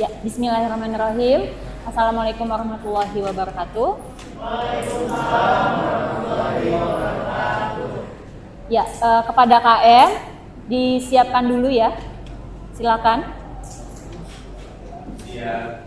Ya, bismillahirrahmanirrahim. Assalamualaikum warahmatullahi wabarakatuh. Waalaikumsalam warahmatullahi wabarakatuh. Ya, kepada KM disiapkan dulu ya. Silakan. Siap.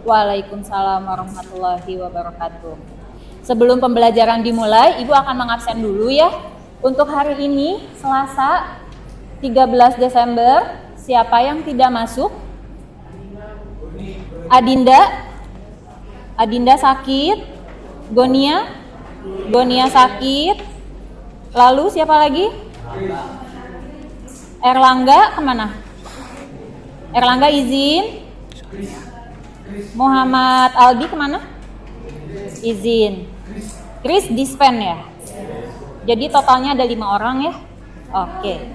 Waalaikumsalam warahmatullahi wabarakatuh. Sebelum pembelajaran dimulai, Ibu akan mengabsen dulu ya. Untuk hari ini, Selasa 13 Desember, siapa yang tidak masuk? Adinda sakit. Gonia sakit. Lalu siapa lagi? Erlangga kemana? Erlangga izin. Muhammad Albi kemana? Izin. Chris dispen ya? Jadi totalnya ada 5 orang ya? Oke.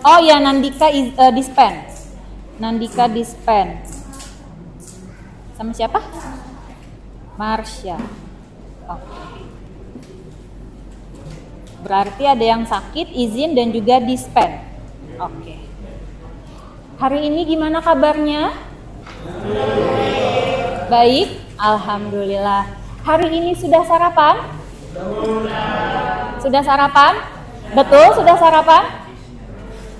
Oh ya, Nandika dispen. Nandika dispen. Sama siapa? Marsha. Oke. Berarti ada yang sakit, izin dan juga dispen. Oke. Hari ini gimana kabarnya? Baik, alhamdulillah. Hari ini sudah sarapan? Sudah sarapan? Betul, sudah sarapan?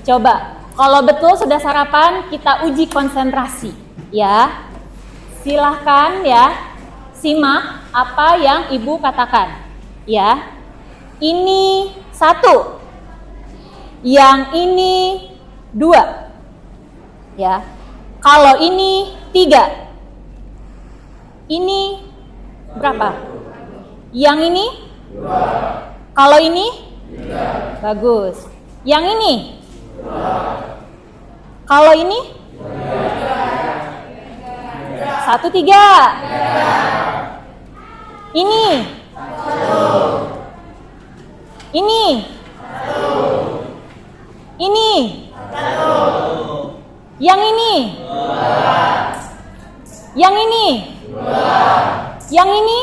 Coba, kalau betul sudah sarapan, kita uji konsentrasi, ya. Silahkan ya, simak apa yang Ibu katakan, ya. Ini 1, yang ini 2, ya. Kalau ini 3, ini berapa? Yang ini? 2. Kalau ini? 3. Bagus. Yang ini? 2. Kalau ini? 1, 3. Ini? 1. Ini? 1. Ini? 1. Yang ini? 2. Yang ini? 2. Yang ini?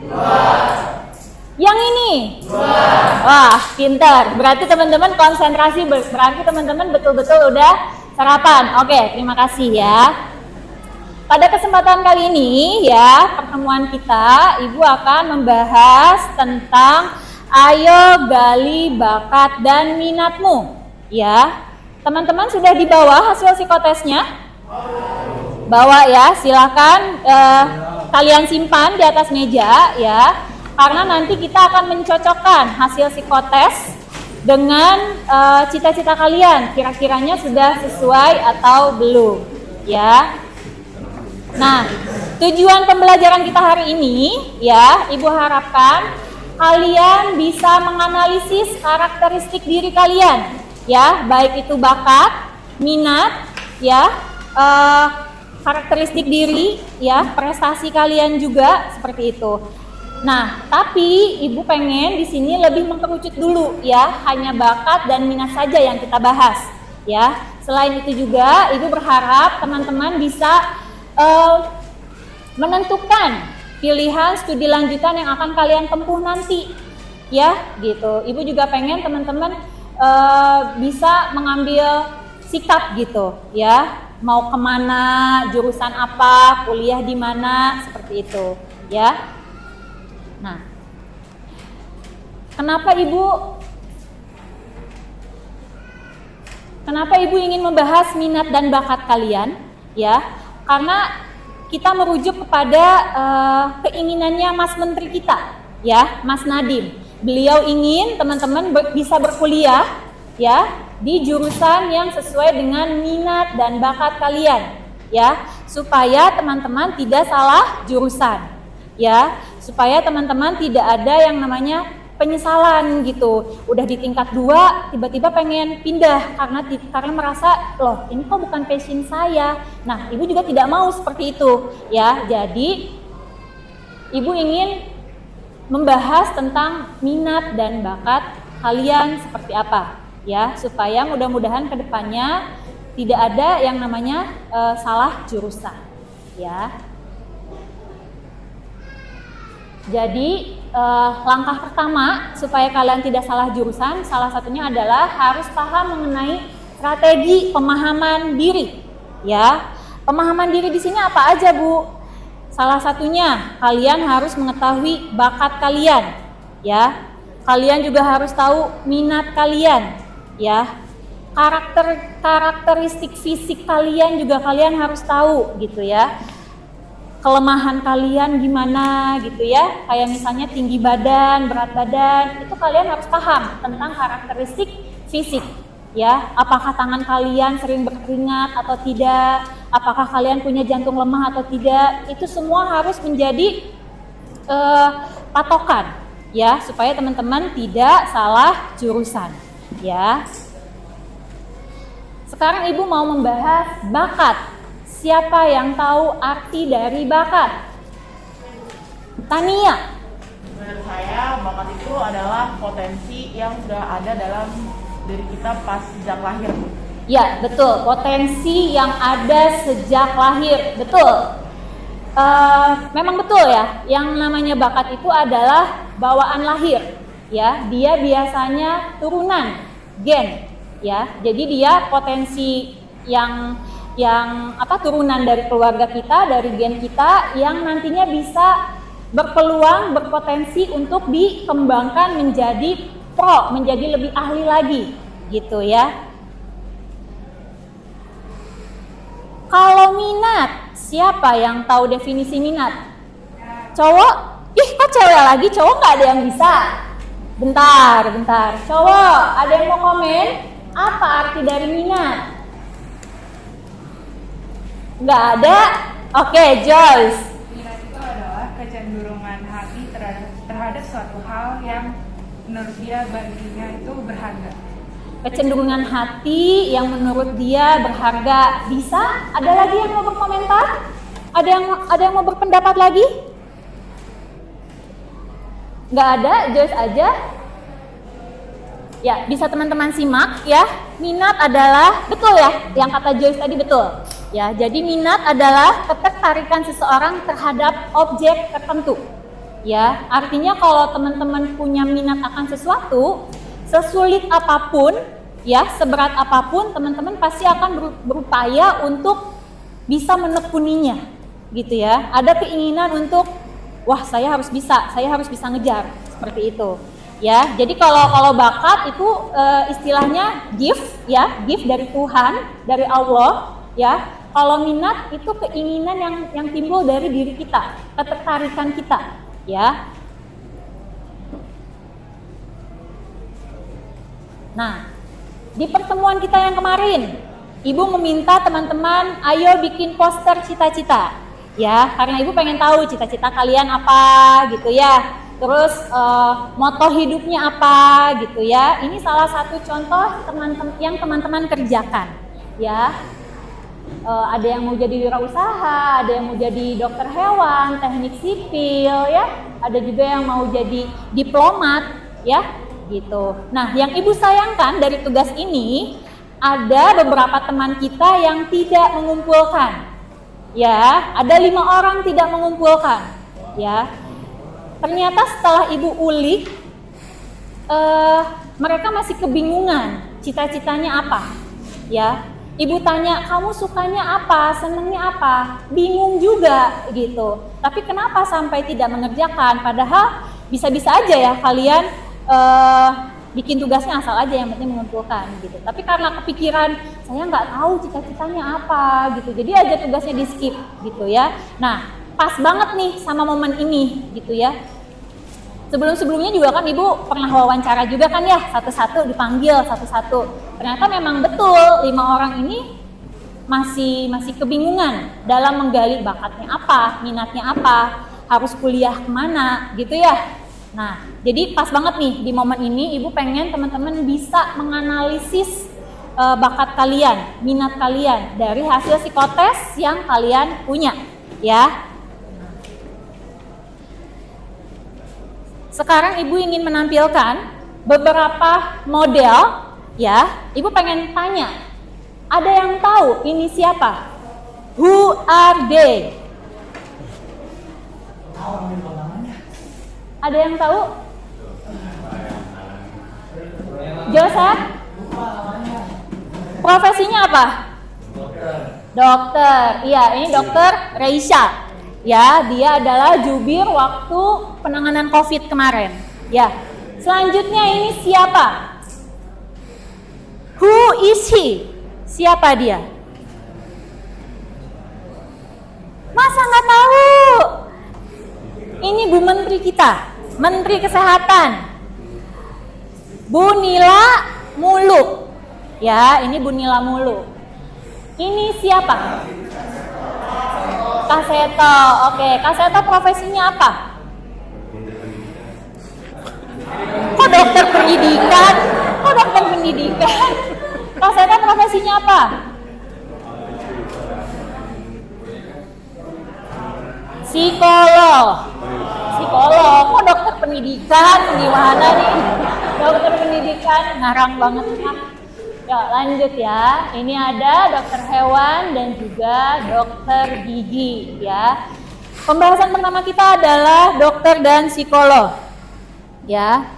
2. Yang ini? 2. Wah, pintar. Berarti teman-teman konsentrasi, berarti teman-teman betul-betul udah sarapan. Oke, terima kasih ya. Pada kesempatan kali ini ya, pertemuan kita, Ibu akan membahas tentang ayo gali bakat dan minatmu. Ya. Teman-teman sudah dibawa hasil psikotesnya? Bawa ya, silakan kalian simpan di atas meja ya, karena nanti kita akan mencocokkan hasil psikotes dengan cita-cita kalian, kira-kiranya sudah sesuai atau belum ya. Nah, tujuan pembelajaran kita hari ini ya, Ibu harapkan kalian bisa menganalisis karakteristik diri kalian ya, baik itu bakat, minat ya, karakteristik diri ya, prestasi kalian juga seperti itu. Nah, tapi Ibu pengen di sini lebih mengkerucut dulu ya, hanya bakat dan minat saja yang kita bahas ya. Selain itu juga Ibu berharap teman-teman bisa menentukan pilihan studi lanjutan yang akan kalian tempuh nanti ya, gitu. Ibu juga pengen teman-teman bisa mengambil sikap gitu ya, mau kemana, jurusan apa, kuliah di mana, seperti itu ya. Nah, kenapa Ibu ingin membahas minat dan bakat kalian ya? Karena kita merujuk kepada keinginannya Mas Menteri kita ya, Mas Nadiem. Beliau ingin teman-teman bisa berkuliah ya di jurusan yang sesuai dengan minat dan bakat kalian ya, supaya teman-teman tidak salah jurusan ya, supaya teman-teman tidak ada yang namanya penyesalan gitu. Udah di tingkat 2 tiba-tiba pengen pindah karena merasa loh ini kok bukan passion saya. Nah, Ibu juga tidak mau seperti itu ya. Jadi Ibu ingin membahas tentang minat dan bakat kalian seperti apa, ya, supaya mudah-mudahan kedepannya tidak ada yang namanya salah jurusan, ya. Jadi langkah pertama supaya kalian tidak salah jurusan, salah satunya adalah harus paham mengenai strategi pemahaman diri, ya. Pemahaman diri di sini apa aja, Bu? Salah satunya kalian harus mengetahui bakat kalian, ya. Kalian juga harus tahu minat kalian, ya. Karakteristik fisik kalian juga kalian harus tahu gitu ya. Kelemahan kalian gimana gitu ya. Kayak misalnya tinggi badan, berat badan, itu kalian harus paham tentang karakteristik fisik ya. Apakah tangan kalian sering berkeringat atau tidak? Apakah kalian punya jantung lemah atau tidak? Itu semua harus menjadi patokan ya, supaya teman-teman tidak salah jurusan ya. Sekarang Ibu mau membahas bakat. Siapa yang tahu arti dari bakat? Tania. Menurut saya, bakat itu adalah potensi yang sudah ada dalam diri kita pas sejak lahir. Ya, betul. Potensi yang ada sejak lahir. Betul. Memang betul ya. Yang namanya bakat itu adalah bawaan lahir. Ya, dia biasanya turunan, gen. Ya, jadi dia potensi yang turunan dari keluarga kita, dari gen kita yang nantinya bisa berpeluang, berpotensi untuk dikembangkan menjadi pro, menjadi lebih ahli lagi, gitu ya. Kalau minat, siapa yang tahu definisi minat? Cowok? Ih, kok cewek lagi? Cowok nggak ada yang bisa. Bentar. Cowok, ada yang mau komen? Apa arti dari minat? Nggak ada? Oke, Joyce. Minat itu adalah kecenderungan hati terhadap suatu hal yang menurut dia baginya itu berharga. Kecenderungan hati yang menurut dia berharga. Bisa? Ada lagi yang mau berkomentar? Ada yang mau berpendapat lagi? Nggak ada? Joyce aja? Ya, bisa teman-teman simak ya. Minat adalah, betul ya, yang kata Joyce tadi betul. Ya, jadi minat adalah ketertarikan seseorang terhadap objek tertentu. Ya, artinya kalau teman-teman punya minat akan sesuatu, sesulit apapun, ya, seberat apapun, teman-teman pasti akan berupaya untuk bisa menekuninya, gitu ya. Ada keinginan untuk, wah, saya harus bisa ngejar, seperti itu. Ya, jadi kalau bakat itu istilahnya gift ya, gift dari Tuhan, dari Allah ya. Kalau minat itu keinginan yang timbul dari diri kita, ketertarikan kita ya. Nah, di pertemuan kita yang kemarin, Ibu meminta teman-teman ayo bikin poster cita-cita ya, karena Ibu pengen tahu cita-cita kalian apa gitu ya. Terus moto hidupnya apa gitu ya. Ini salah satu contoh yang teman-teman kerjakan ya. Ada yang mau jadi wirausaha, ada yang mau jadi dokter hewan, teknik sipil ya. Ada juga yang mau jadi diplomat ya gitu. Nah, yang Ibu sayangkan dari tugas ini, ada beberapa teman kita yang tidak mengumpulkan ya. Ada 5 orang tidak mengumpulkan ya. Ternyata setelah Ibu ulik, mereka masih kebingungan cita-citanya apa, ya. Ibu tanya, kamu sukanya apa, senengnya apa, bingung juga gitu. Tapi kenapa sampai tidak mengerjakan? Padahal bisa-bisa aja ya kalian bikin tugasnya asal aja, yang penting mengumpulkan gitu. Tapi karena kepikiran, saya nggak tahu cita-citanya apa gitu, jadi aja tugasnya di skip gitu ya. Nah, pas banget nih sama momen ini gitu ya. Sebelum-sebelumnya juga kan Ibu pernah wawancara juga kan ya, satu-satu dipanggil satu-satu. Ternyata memang betul 5 orang ini masih kebingungan dalam menggali bakatnya apa, minatnya apa, harus kuliah kemana gitu ya. Nah, jadi pas banget nih di momen ini Ibu pengen teman-teman bisa menganalisis bakat kalian, minat kalian dari hasil psikotes yang kalian punya ya. Sekarang Ibu ingin menampilkan beberapa model, ya. Ibu pengen tanya, ada yang tahu ini siapa? Who are they? Ada yang tahu? Joseph? Profesinya apa? Dokter. Iya, ini Dokter Reisha. Ya, dia adalah jubir waktu penanganan COVID kemarin. Ya. Selanjutnya ini siapa? Who is he? Siapa dia? Masa nggak tahu? Ini Bu Menteri kita, Menteri Kesehatan, Bu Nila Muluk. Ya, ini Bu Nila Muluk. Ini siapa? Kak Seto. Oke, Kak Seto profesinya apa? Kok dokter pendidikan? Kok dokter pendidikan? Kak Seto profesinya apa? Psikolog. Psikolog. Kok dokter pendidikan? Gimana nih? Dokter pendidikan ngarang banget ya. Ya, lanjut ya. Ini ada dokter hewan dan juga dokter gigi ya. Pembahasan pertama kita adalah dokter dan psikolog. Ya.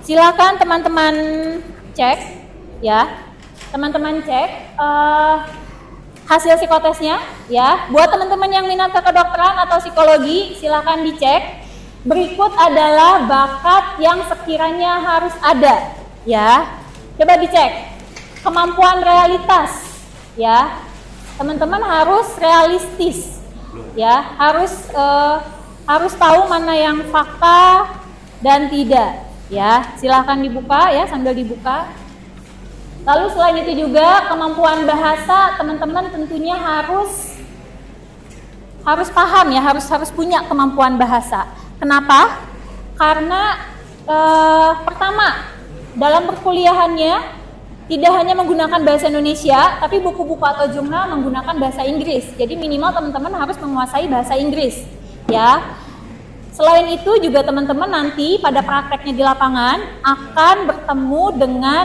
Silakan teman-teman cek ya. Teman-teman cek hasil psikotesnya ya. Buat teman-teman yang minat ke kedokteran atau psikologi, silakan dicek. Berikut adalah bakat yang sekiranya harus ada ya. Coba dicek kemampuan realitas ya. Teman-teman harus realistis ya, harus tahu mana yang fakta dan tidak ya. Silahkan dibuka ya, sambil dibuka. Lalu selain itu juga kemampuan bahasa, teman-teman tentunya harus paham ya, harus punya kemampuan bahasa. Kenapa? Karena pertama, dalam perkuliahannya tidak hanya menggunakan bahasa Indonesia, tapi buku-buku atau jurnal menggunakan bahasa Inggris. Jadi minimal teman-teman harus menguasai bahasa Inggris, ya. Selain itu juga teman-teman nanti pada prakteknya di lapangan akan bertemu dengan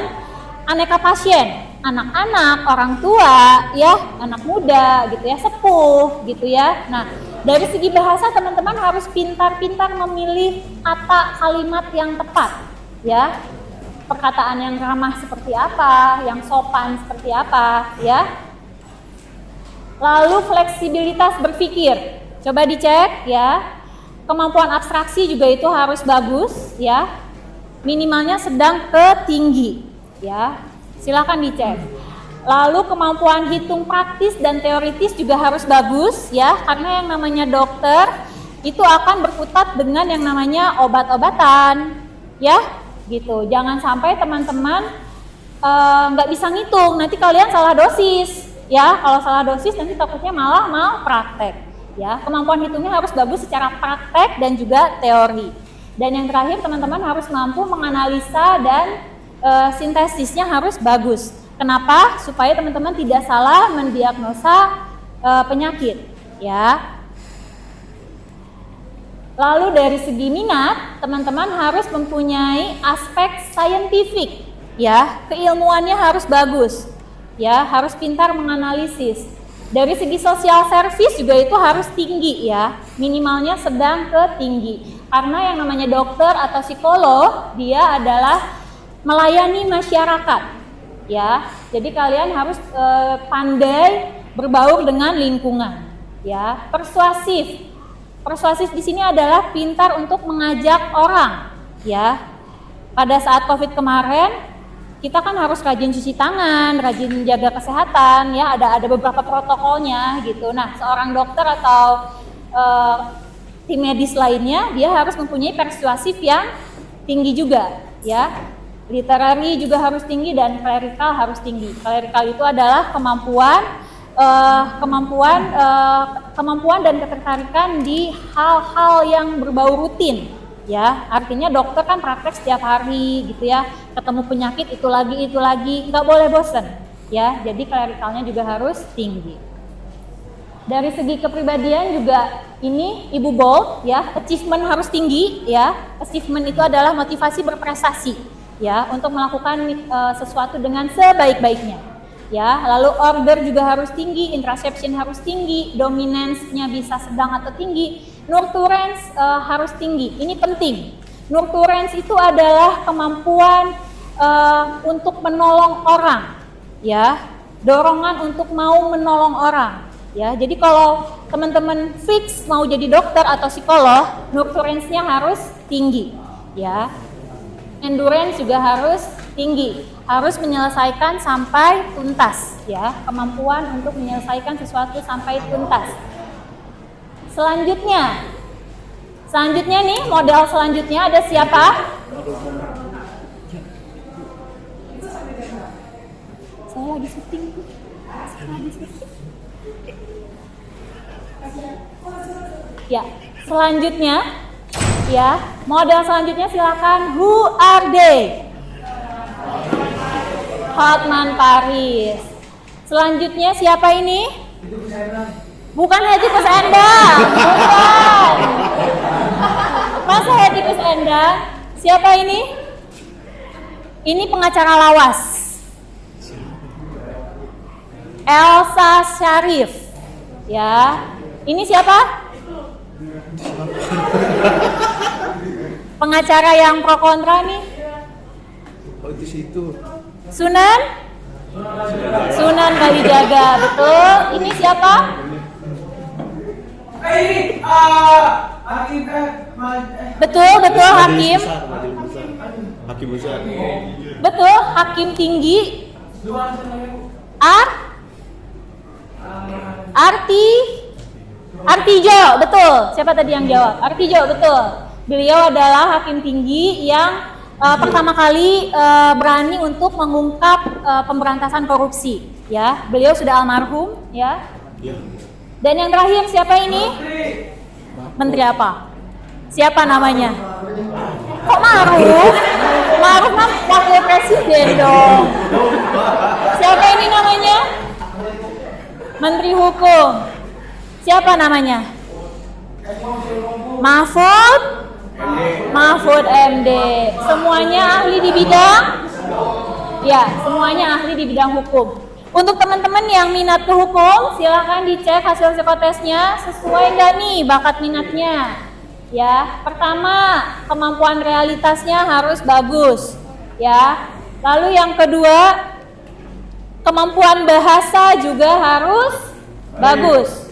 aneka pasien, anak-anak, orang tua, ya, anak muda, gitu ya, sepuh, gitu ya. Nah, dari segi bahasa teman-teman harus pintar-pintar memilih kata kalimat yang tepat, ya. Perkataan yang ramah seperti apa, yang sopan seperti apa, ya. Lalu fleksibilitas berpikir, coba dicek ya. Kemampuan abstraksi juga itu harus bagus, ya. Minimalnya sedang ke tinggi, ya. Silakan dicek. Lalu kemampuan hitung praktis dan teoritis juga harus bagus, ya. Karena yang namanya dokter itu akan berkutat dengan yang namanya obat-obatan, ya. Gitu, jangan sampai teman-teman nggak bisa ngitung, nanti kalian salah dosis, ya. Kalau salah dosis nanti takutnya malah mau praktek, ya. Kemampuan hitungnya harus bagus secara praktek dan juga teori. Dan yang terakhir teman-teman harus mampu menganalisa dan sintesisnya harus bagus. Kenapa? Supaya teman-teman tidak salah mendiagnosa penyakit, ya. Lalu dari segi minat, teman-teman harus mempunyai aspek saintifik, ya, keilmuannya harus bagus, ya, harus pintar menganalisis. Dari segi sosial service juga itu harus tinggi, ya, minimalnya sedang ke tinggi. Karena yang namanya dokter atau psikolog, dia adalah melayani masyarakat, ya. Jadi kalian harus pandai berbaur dengan lingkungan, ya. Persuasif. Persuasif di sini adalah pintar untuk mengajak orang, ya. Pada saat COVID kemarin, kita kan harus rajin cuci tangan, rajin jaga kesehatan, ya. Ada beberapa protokolnya, gitu. Nah, seorang dokter atau tim medis lainnya, dia harus mempunyai persuasif yang tinggi juga, ya. Literary juga harus tinggi dan klerikal harus tinggi. Klerikal itu adalah kemampuan dan ketertarikan di hal-hal yang berbau rutin, ya. Artinya dokter kan praktek setiap hari, gitu ya, ketemu penyakit itu lagi, nggak boleh bosen, ya. Jadi klerikalnya juga harus tinggi. Dari segi kepribadian juga ini Ibu bold ya, achievement harus tinggi ya. Achievement itu adalah motivasi berprestasi ya untuk melakukan sesuatu dengan sebaik-baiknya. Ya, lalu order juga harus tinggi, interception harus tinggi, dominance-nya bisa sedang atau tinggi, nurturance harus tinggi. Ini penting. Nurturance itu adalah kemampuan untuk menolong orang, ya, dorongan untuk mau menolong orang. Ya, jadi kalau teman-teman fix mau jadi dokter atau psikolog, nurturance-nya harus tinggi, ya. Endurance juga harus tinggi, harus menyelesaikan sampai tuntas, ya. Kemampuan untuk menyelesaikan sesuatu sampai tuntas. Selanjutnya nih, model selanjutnya ada siapa? Saya lagi syuting. Ya, selanjutnya ya, model selanjutnya silakan. Who are they? Hotman Paris. Selanjutnya siapa ini? Bukan Hetty Koes Endang. Bukan. Masa Hetty Koes Endang? Siapa ini? Ini pengacara lawas. Elsa Sharif. Ya. Ini siapa? Pengacara yang pro kontra nih. Oh, di situ. Sunan Kalijaga, betul. Ini siapa? Betul, hakim. Hakim besar. Betul, hakim tinggi. Artijo, betul. Siapa tadi yang jawab? Artijo, betul. Beliau adalah hakim tinggi yang pertama kali berani untuk mengungkap pemberantasan korupsi. Ya, beliau sudah almarhum, ya. Dan yang terakhir siapa ini? Menteri apa? Siapa namanya? Kok Maruf? Maruf kan wakil presiden dong. Siapa ini namanya? Menteri Hukum. Siapa namanya? Mahfud MD. Semuanya ahli di bidang? Ya, semuanya ahli di bidang hukum. Untuk teman-teman yang minat ke hukum, silahkan dicek hasil psikotesnya sesuai nggak nih bakat minatnya. Ya, pertama kemampuan realitasnya harus bagus. Ya, lalu yang kedua kemampuan bahasa juga harus bagus.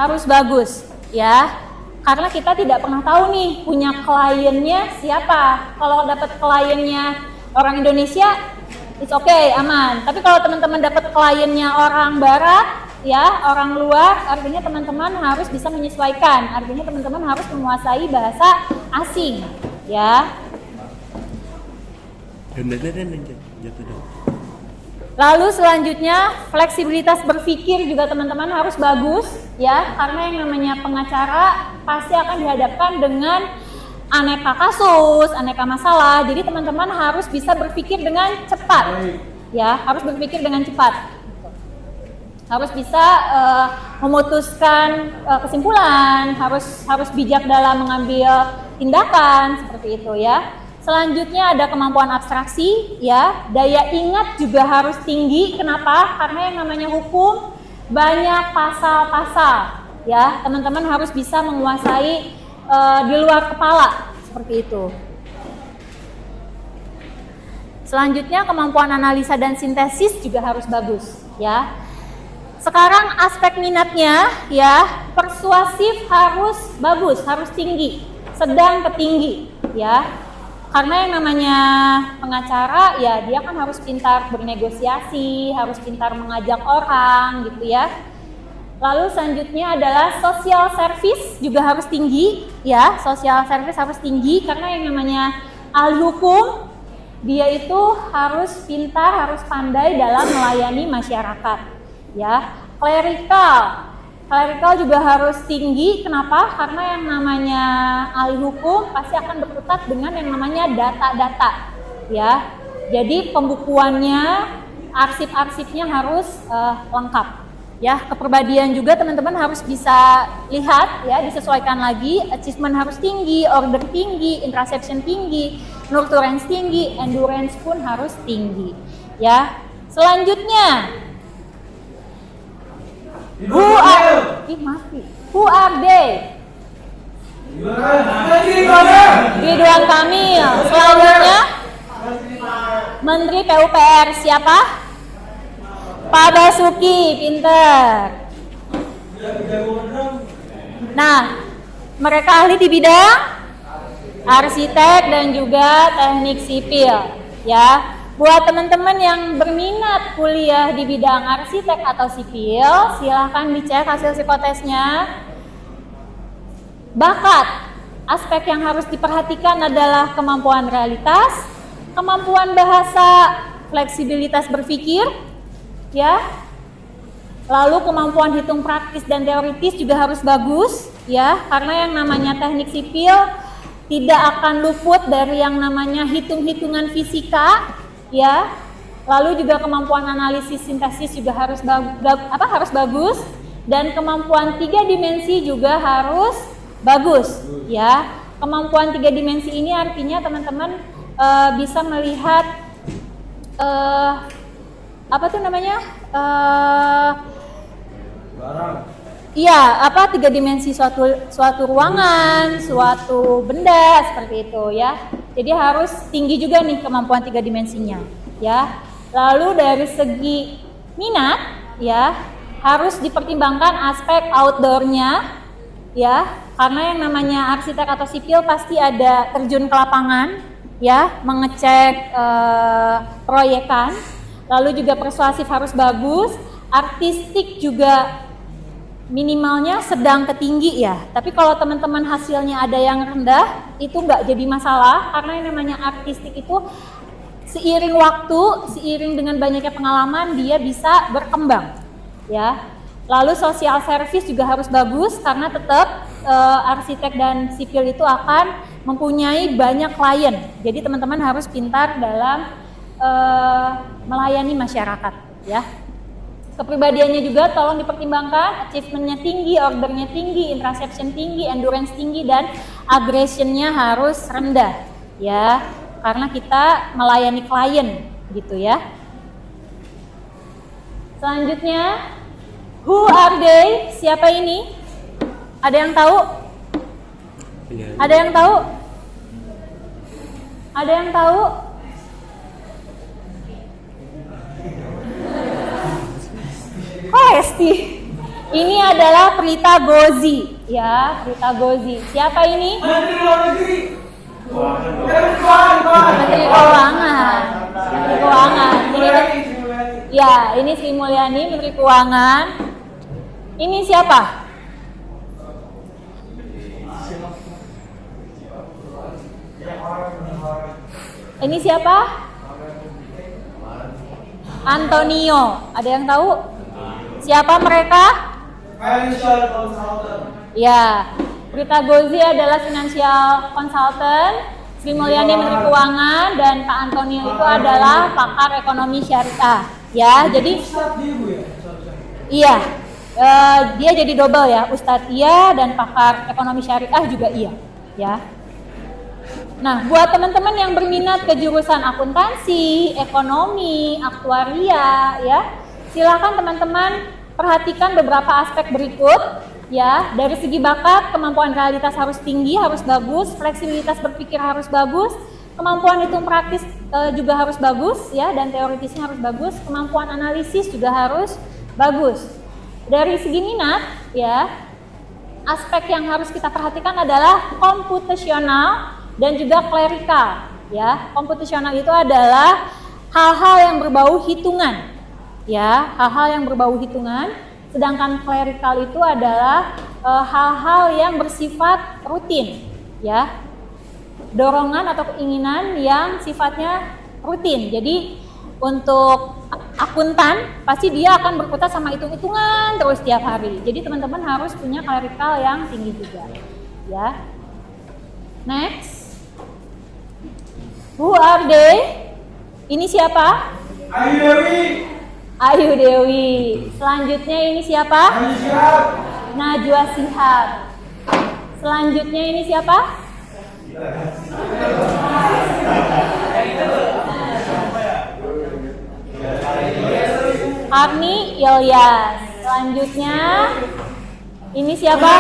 Harus bagus, ya. Karena kita tidak pernah tahu nih punya kliennya siapa. Kalau dapat kliennya orang Indonesia, it's okay, aman. Tapi kalau teman-teman dapat kliennya orang barat, ya, orang luar, artinya teman-teman harus bisa menyesuaikan. Artinya teman-teman harus menguasai bahasa asing, ya. Lalu selanjutnya fleksibilitas berpikir juga teman-teman harus bagus, ya, karena yang namanya pengacara pasti akan dihadapkan dengan aneka kasus, aneka masalah. Jadi teman-teman harus bisa berpikir dengan cepat, ya, harus berpikir dengan cepat. Harus bisa memutuskan kesimpulan, harus bijak dalam mengambil tindakan seperti itu, ya. Selanjutnya ada kemampuan abstraksi, ya, daya ingat juga harus tinggi. Kenapa? Karena yang namanya hukum banyak pasal-pasal, ya. Teman-teman harus bisa menguasai di luar kepala seperti itu. Selanjutnya kemampuan analisa dan sintesis juga harus bagus, ya. Sekarang aspek minatnya, ya, persuasif harus bagus, harus tinggi, sedang ke tinggi, ya. Karena yang namanya pengacara, ya, dia kan harus pintar bernegosiasi, harus pintar mengajak orang, gitu ya. Lalu selanjutnya adalah social service juga harus tinggi, ya. Social service harus tinggi karena yang namanya ahli hukum, dia itu harus pintar, harus pandai dalam melayani masyarakat, ya. Clerical juga harus tinggi. Kenapa? Karena yang namanya ahli hukum pasti akan berkutat dengan yang namanya data-data, ya. Jadi pembukuannya, arsip-arsipnya harus lengkap, Ya, kepribadian juga teman-teman harus bisa lihat ya, disesuaikan lagi. Achievement harus tinggi, order tinggi, interception tinggi, nurturance tinggi, endurance pun harus tinggi. Ya, selanjutnya who are they? Ridwan Kamil. Selanjutnya Menteri PUPR siapa? Pak Basuki, pinter. Nah, mereka ahli di bidang arsitek dan juga teknik sipil. Ya, buat teman-teman yang berminat kuliah di bidang arsitek atau sipil, silahkan dicek hasil psikotesnya. Bakat, aspek yang harus diperhatikan adalah kemampuan realitas, kemampuan bahasa, fleksibilitas berpikir, ya. Lalu kemampuan hitung praktis dan teoritis juga harus bagus, ya, karena yang namanya teknik sipil tidak akan luput dari yang namanya hitung-hitungan fisika, ya. Lalu juga kemampuan analisis sintesis juga harus bagus, dan kemampuan 3 dimensi juga harus bagus, ya. Kemampuan 3 dimensi ini artinya teman-teman bisa melihat apa tuh namanya? Iya, 3 dimensi suatu ruangan, suatu benda seperti itu ya. Jadi harus tinggi juga nih kemampuan 3 dimensinya, ya. Lalu dari segi minat, ya, harus dipertimbangkan aspek outdoornya, ya, karena yang namanya arsitek atau sipil pasti ada terjun ke lapangan, ya, mengecek proyekan. Lalu juga persuasif harus bagus, artistik juga minimalnya sedang ke tinggi ya. Tapi kalau teman-teman hasilnya ada yang rendah, itu nggak jadi masalah, karena yang namanya artistik itu seiring waktu, seiring dengan banyaknya pengalaman, dia bisa berkembang, ya. Lalu social service juga harus bagus, karena tetap arsitek dan sipil itu akan mempunyai banyak klien. Jadi teman-teman harus pintar dalam melayani masyarakat, ya. Kepribadiannya juga tolong dipertimbangkan, achievementnya tinggi, ordernya tinggi, interception tinggi, endurance tinggi, dan aggressionnya harus rendah, ya, karena kita melayani klien, gitu ya. Selanjutnya, who are they? Siapa ini? Ada yang tahu? Ada yang tahu? Ada yang tahu? Oh, Esti. Ini adalah Prita Gozi, ya, Prita Gozi. Siapa ini? Menteri Luar Negeri. Menteri Keuangan. Menteri Keuangan. Ya, ini Sri Mulyani, Menteri Keuangan. Ini siapa? Ini siapa? Antonio. Ada yang tahu? Siapa mereka? Financial consultant. Ya, Prita Gozi adalah financial consultant, Sri Mulyani Menteri Keuangan, dan Pak Antonio itu adalah pakar ekonomi syariah. Ya, jadi iya, dia jadi double ya, Ustadz iya dan pakar ekonomi syariah juga iya. Ya. Nah, buat teman-teman yang berminat ke jurusan akuntansi, ekonomi, aktuaria, ya, silakan teman-teman perhatikan beberapa aspek berikut, ya. Dari segi bakat, kemampuan realitas harus tinggi, harus bagus, fleksibilitas berpikir harus bagus, kemampuan hitung praktis juga harus bagus, ya, dan teoritisnya harus bagus, kemampuan analisis juga harus bagus. Dari segi minat, ya, aspek yang harus kita perhatikan adalah komputasional dan juga klerikal, ya. Komputasional itu adalah hal-hal yang berbau hitungan, ya, hal-hal yang berbau hitungan. Sedangkan klerikal itu adalah hal-hal yang bersifat rutin, ya, dorongan atau keinginan yang sifatnya rutin. Jadi untuk akuntan pasti dia akan berkutat sama hitung-hitungan terus tiap hari. Jadi teman-teman harus punya klerikal yang tinggi juga, ya. Next. Who are they? Ini siapa? Ayu Dewi. Ayu Dewi. Selanjutnya ini siapa? Najwa Shihab. Selanjutnya ini siapa? Arni Ilyas. Selanjutnya ini siapa?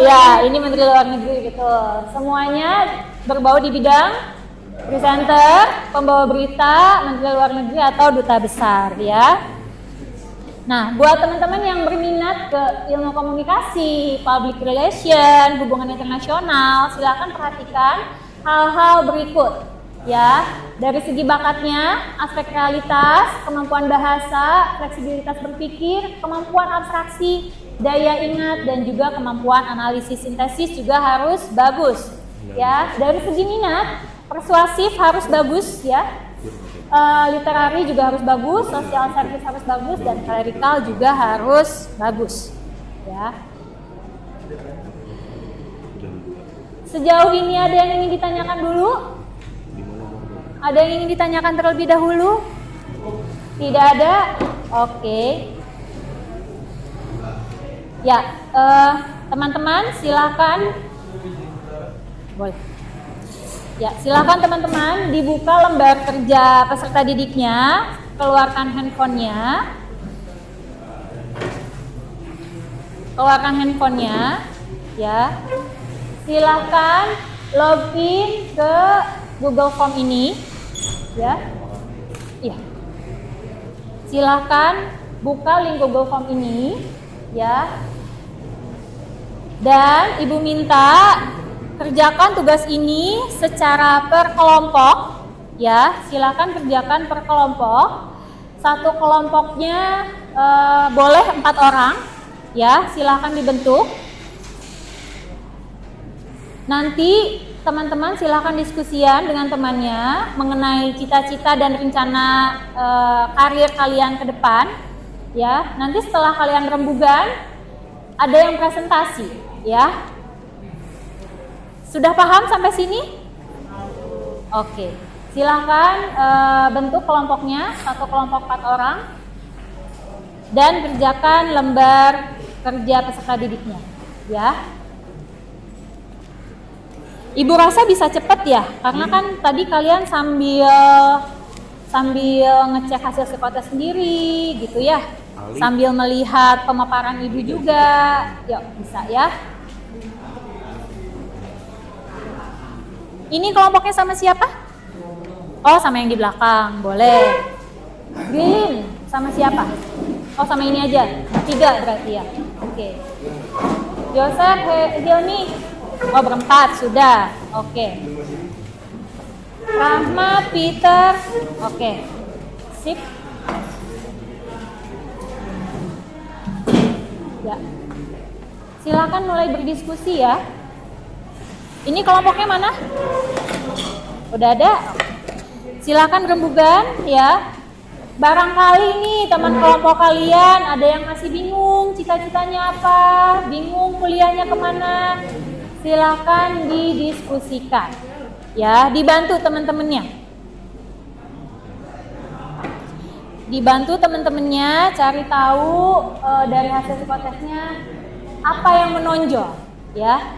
Ya, ini Menteri Luar Negeri, betul. Semuanya berbau di bidang presenter, pembawa berita, Menteri Luar Negeri atau duta besar, ya. Nah, buat teman-teman yang berminat ke ilmu komunikasi, public relation, hubungan internasional, silakan perhatikan hal-hal berikut, ya. Dari segi bakatnya, aspek realitas, kemampuan bahasa, fleksibilitas berpikir, kemampuan abstraksi, daya ingat, dan juga kemampuan analisis sintesis juga harus bagus, ya. Dari segi minat, persuasif harus bagus, ya. Literari juga harus bagus, social service harus bagus, dan clerical juga harus bagus, ya. Sejauh ini ada yang ingin ditanyakan dulu? Ada yang ingin ditanyakan terlebih dahulu? Tidak ada? Oke. Ya, teman-teman silakan. Boleh. Ya, silakan teman-teman dibuka lembar kerja peserta didiknya, keluarkan handphonenya. Keluarkan handphonenya, ya. Silakan login ke Google Form ini, ya. Iya. Silakan buka link Google Form ini, ya. Dan Ibu minta kerjakan tugas ini secara per kelompok, ya. Silakan kerjakan per kelompok. Satu kelompoknya boleh 4 orang, ya. Silakan dibentuk. Nanti teman-teman silakan diskusian dengan temannya mengenai cita-cita dan rencana karir kalian ke depan, ya. Nanti setelah kalian rembugan ada yang presentasi, ya. Sudah paham sampai sini? Oke, silahkan bentuk kelompoknya, satu kelompok 4 orang, dan kerjakan lembar kerja peserta didiknya, ya. Ibu rasa bisa cepet ya, karena kan tadi kalian sambil ngecek hasil psikotes sendiri, gitu ya, sambil melihat pemaparan ibu juga, yuk bisa ya. Ini kelompoknya sama siapa? Oh, sama yang di belakang, boleh. Green, sama siapa? Oh, sama ini aja, 3 berarti ya. Oke. Joseph, Hilmi, oh berempat, sudah. Oke. Rahma, Peter, oke. Sip. Ya. Silakan mulai berdiskusi ya. Ini kelompoknya mana? Udah ada? Silakan rembugan ya. Barangkali nih teman kelompok kalian ada yang masih bingung cita-citanya apa, bingung kuliahnya kemana. Silakan didiskusikan. Ya, dibantu teman-temannya. Dibantu teman-temannya cari tahu dari hasil psikotesnya apa yang menonjol, ya.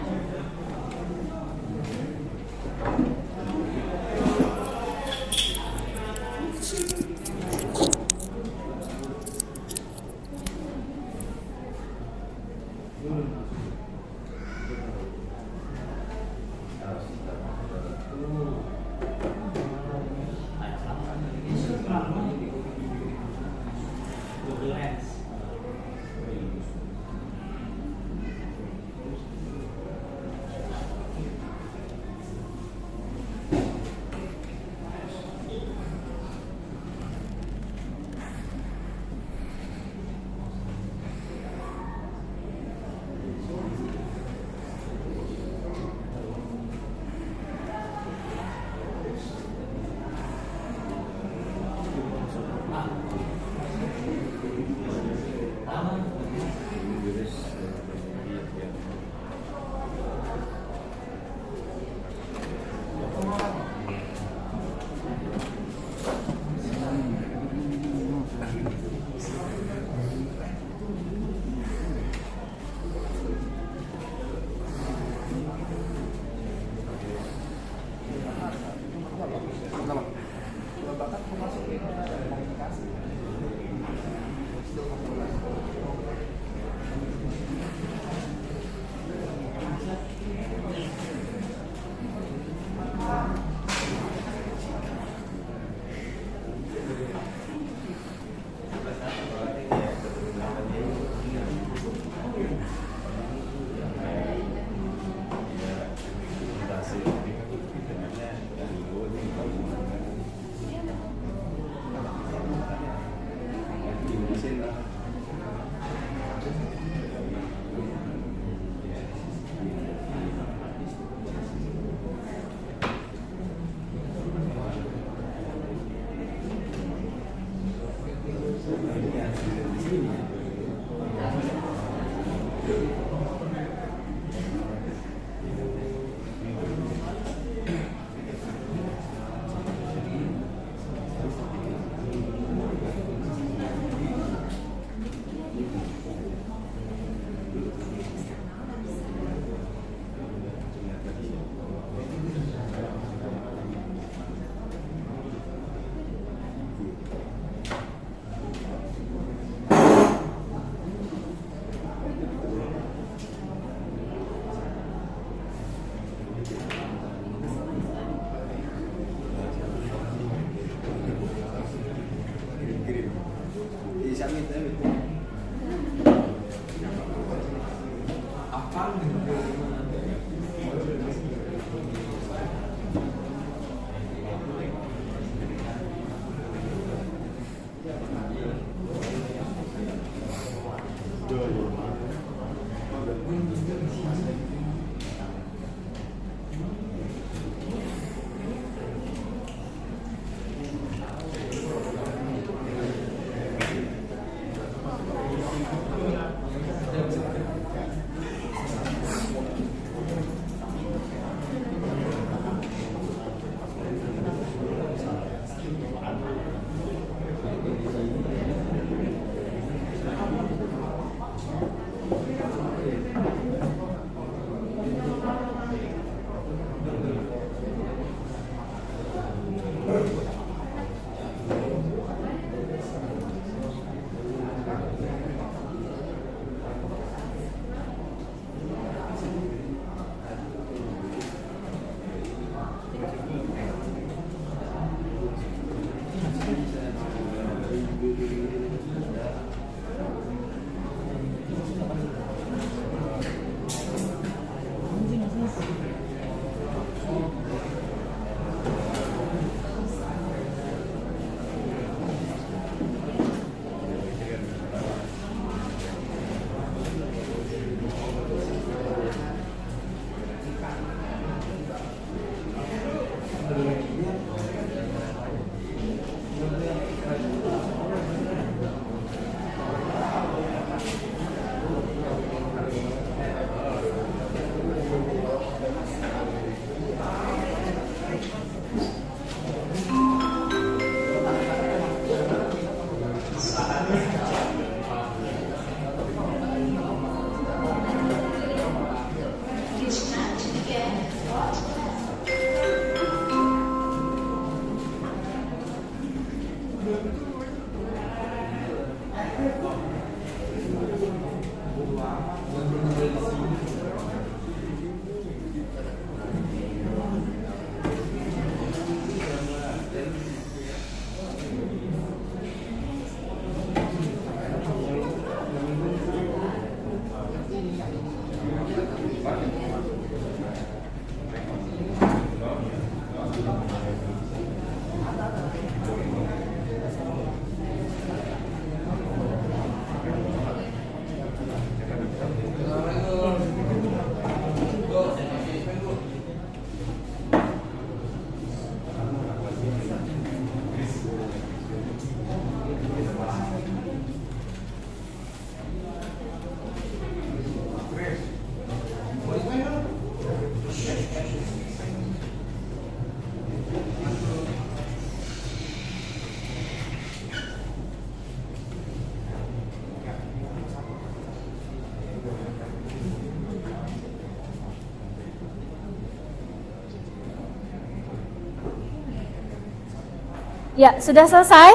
Ya, sudah selesai?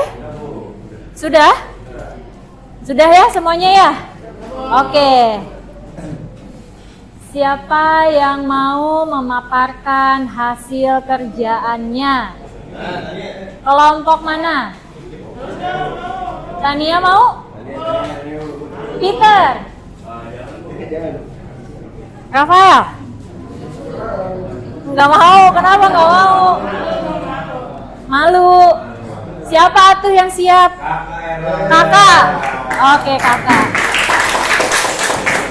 Sudah? Sudah ya semuanya ya? Oke. Siapa yang mau memaparkan hasil kerjaannya? Kelompok mana? Tania mau? Peter? Rafael? Nggak mau, kenapa nggak mau? Malu. Siapa tuh yang siap? Kakak. Oke, kakak.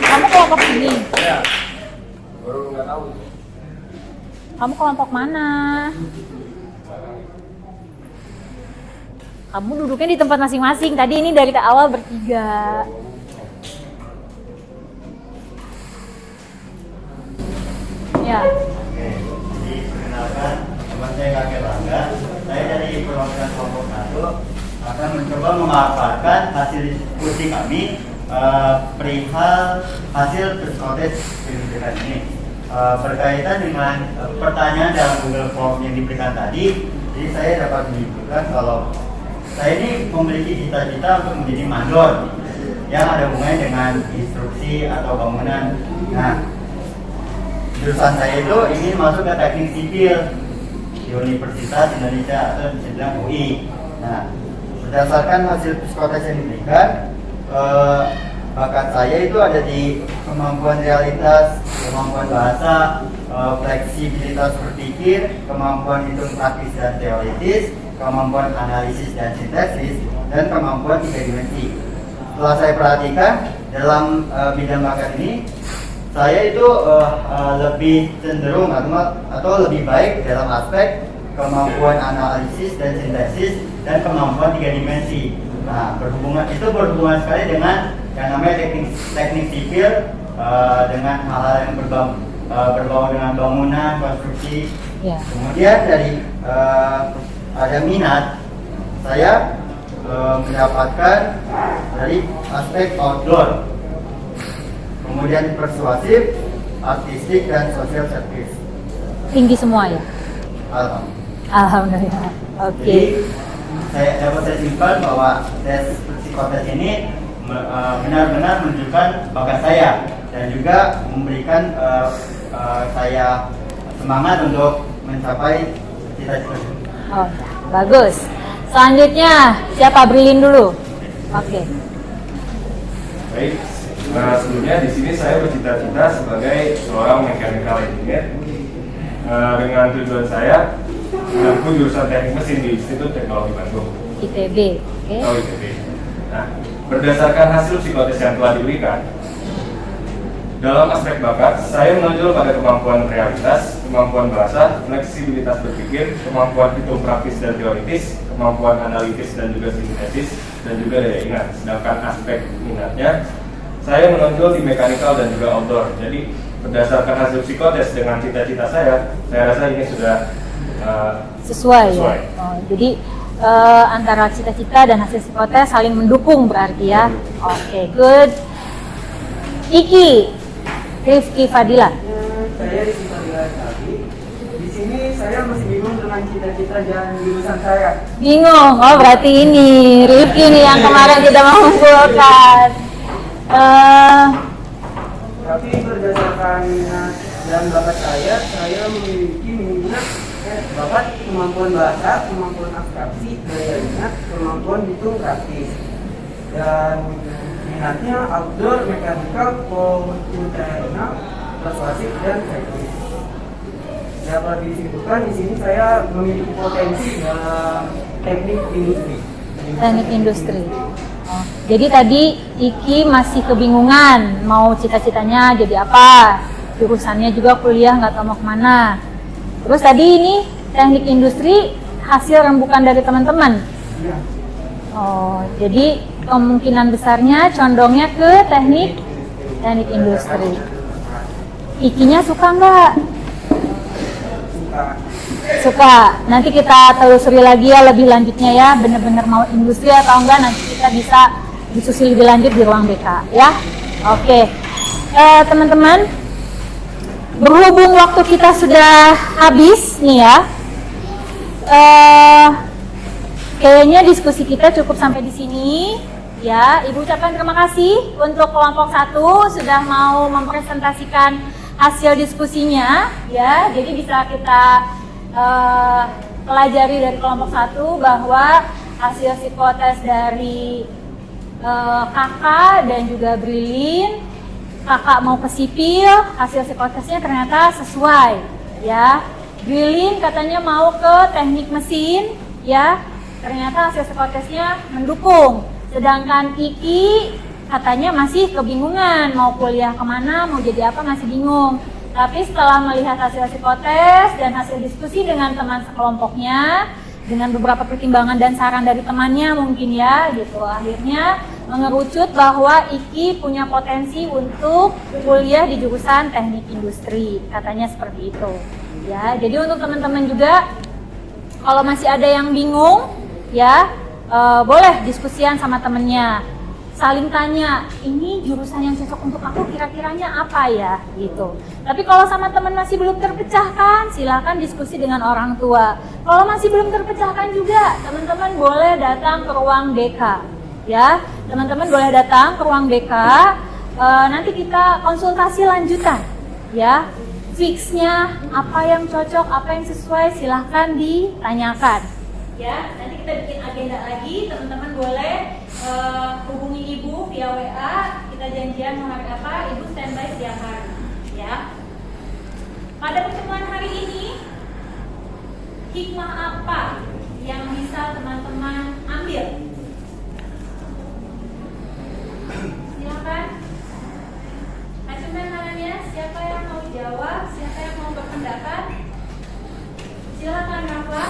Kamu kelompok ini? Kamu kelompok mana? Kamu duduknya di tempat masing-masing. Tadi ini dari awal bertiga. Ya. Jadi perkenalkan, nama saya Kakek Langga. Saya dari perwakilan kelompok 1 akan mencoba memaparkan hasil diskusi kami perihal hasil psikotes pendidikan ini. Berkaitan dengan pertanyaan dalam Google Form yang diberikan tadi, jadi saya dapat menunjukkan kalau saya ini memiliki cita-cita untuk menjadi mandor yang ada hubungannya dengan instruksi atau bangunan. Nah, jurusan saya itu ingin masuk ke teknik sipil di Universitas Indonesia atau bisa bilang UI. Nah, berdasarkan hasil psikotes yang diberikan, bakat saya itu ada di kemampuan realitas, kemampuan bahasa, fleksibilitas berpikir, kemampuan hitung praktis dan teoritis, kemampuan analisis dan sintesis, dan kemampuan 3 dimensi. Setelah saya perhatikan dalam bidang bakat ini, saya itu lebih cenderung atau lebih baik dalam aspek kemampuan analisis dan sintesis dan kemampuan 3 dimensi. Nah, berhubungan sekali dengan yang namanya teknik sipil, dengan hal-hal yang berbau dengan bangunan, konstruksi. Ya. Kemudian dari ada minat, saya mendapatkan dari aspek outdoor, kemudian persuasif, artistik, dan social service. Tinggi semua ya? Alhamdulillah. Oke. Jadi saya simpulkan bahwa tes psikotes ini benar-benar menunjukkan bakat saya dan juga memberikan saya semangat untuk mencapai cita-cita. Oh, bagus. Selanjutnya siapa? Brilin dulu. Oke. Baik, sebelumnya di sini saya bercita-cita sebagai seorang mechanical engineer dengan tujuan saya menempuh jurusan teknik mesin di Institut Teknologi Bandung. ITB. Oke. Oh, ITB. Nah, berdasarkan hasil psikotes yang telah diberikan, dalam aspek bakat, saya menonjol pada kemampuan realitas, kemampuan bahasa, fleksibilitas berpikir, kemampuan hitung praktis dan teoritis, kemampuan analitis dan juga sintesis, dan juga daya ingat. Sedangkan aspek minatnya, saya menonjol di mechanical dan juga outdoor. Jadi berdasarkan hasil psikotes dengan cita-cita saya rasa ini sudah sesuai. Ya? Oh, jadi antara cita-cita dan hasil psikotes saling mendukung berarti ya. Oke, good. Iki, Rifki Fadila. Saya Rifki Fadila Sabi. Di sini saya masih bingung dengan cita-cita kerjaan jurusan saya. Bingung. Oh, berarti ini Rifki nih yang kemarin tidak mengumpulkan. Tapi berdasarkan minat dan bakat saya memiliki minat bakat kemampuan bahasa, kemampuan abstraksi, daya ingat, kemampuan hitung praktis. Dan minatnya outdoor, mekanikal, komputasional, persuasif, dan teknis. Dapat disimpulkan di sini saya memiliki potensi dalam teknik industri. Teknik industri. Oh, jadi tadi Iki masih kebingungan mau cita-citanya jadi apa, jurusannya juga kuliah nggak tahu mau kemana. Terus tadi ini teknik industri hasil rembukan dari teman-teman. Oh, jadi kemungkinan besarnya condongnya ke teknik industri. Ikinya suka nggak? Suka. Nanti kita telusuri lagi ya lebih lanjutnya ya, bener-bener mau industri atau enggak, nanti kita bisa diskusi lebih lanjut di ruang BK ya. Oke. Teman-teman, berhubung waktu kita sudah habis nih ya, kayaknya diskusi kita cukup sampai di sini ya. Ibu ucapkan terima kasih untuk kelompok 1 sudah mau mempresentasikan hasil diskusinya ya. Jadi bisa kita pelajari dari kelompok 1 bahwa hasil psikotes dari kakak dan juga Brilin, kakak mau ke sipil, hasil psikotesnya ternyata sesuai ya. Brilin katanya mau ke teknik mesin ya, ternyata hasil psikotesnya mendukung. Sedangkan Iki katanya masih kebingungan mau kuliah kemana, mau jadi apa, masih bingung. Tapi setelah melihat hasil psikotes dan hasil diskusi dengan teman sekelompoknya, dengan beberapa pertimbangan dan saran dari temannya mungkin ya gitu, akhirnya mengerucut bahwa Iki punya potensi untuk kuliah di jurusan teknik industri, katanya seperti itu ya. Jadi untuk teman-teman juga kalau masih ada yang bingung ya, boleh diskusian sama temennya, saling tanya, ini jurusan yang cocok untuk aku kira-kiranya apa ya gitu. Tapi kalau sama teman masih belum terpecahkan, silakan diskusi dengan orang tua. Kalau masih belum terpecahkan juga, teman-teman boleh datang ke ruang DK ya. Teman-teman boleh datang ke ruang DK, nanti kita konsultasi lanjutan ya. Fixnya apa yang cocok, apa yang sesuai, silahkan ditanyakan ya. Nanti kita bikin agenda lagi, teman-teman boleh hubungi ibu via WA, kita janjian mau hari apa, ibu standby setiap hari ya. Pada pertemuan hari ini, hikmah apa yang bisa teman-teman ambil? Silakan. Acumen tangannya, siapa yang mau jawab, siapa yang mau berpendapat? Silakan Rafa.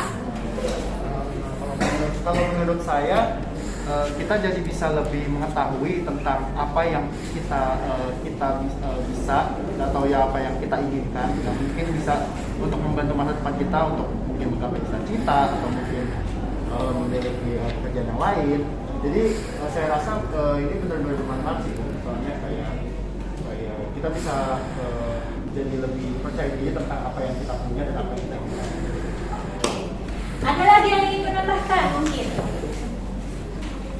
Kalau menurut saya, kita jadi bisa lebih mengetahui tentang apa yang kita bisa atau ya apa yang kita inginkan, yang mungkin bisa untuk membantu masa depan kita untuk mungkin menggapai cita-cita atau mungkin memiliki pekerjaan yang lain. Jadi saya rasa ini benar-benar bermanfaat sih, soalnya kayak kita bisa jadi lebih percaya diri tentang apa yang kita punya dan apa yang kita inginkan. Ada lagi yang ingin menambahkan mungkin?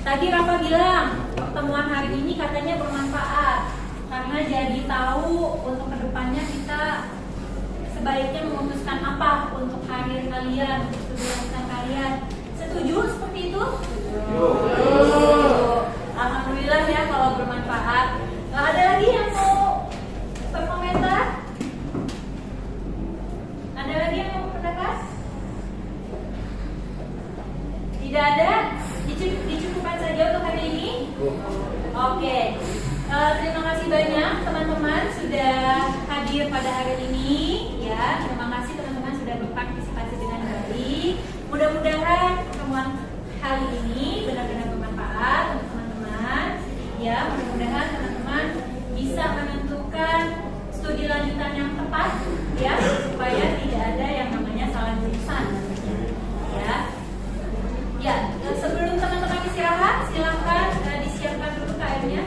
Tadi Rafa bilang pertemuan hari ini katanya bermanfaat karena jadi tahu untuk kedepannya kita sebaiknya memutuskan apa untuk karir kalian, untuk studi lanjutan kalian. Setuju seperti itu? Alhamdulillah ya kalau bermanfaat. Ada lagi yang mau berkomentar? Ada lagi yang mau berpendapat? Tidak ada? Dicukupkan saja untuk hari ini? Oke. Terima kasih banyak teman-teman sudah hadir pada hari ini ya. Terima kasih teman-teman sudah berpartisipasi dengan baik. Mudah-mudahan pertemuan kali ini benar-benar bermanfaat untuk teman-teman ya. Mudah-mudahan teman-teman bisa menentukan studi lanjutan yang tepat ya, supaya tidak ada yang namanya salah jurusan ya. Ya, sebelum teman-teman istirahat, silakan disiapkan dulu KM-nya.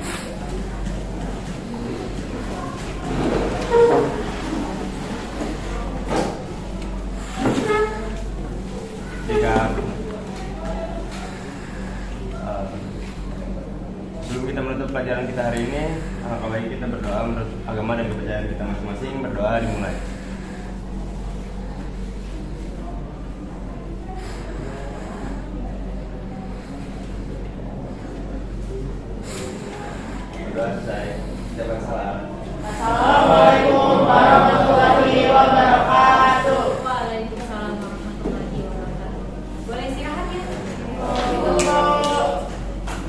untuk pelajaran kita hari ini, kalau baik kita berdoa menurut agama dan kepercayaan kita masing-masing. Berdoa dimulai. Berdoa selesai. Siapa yang salah?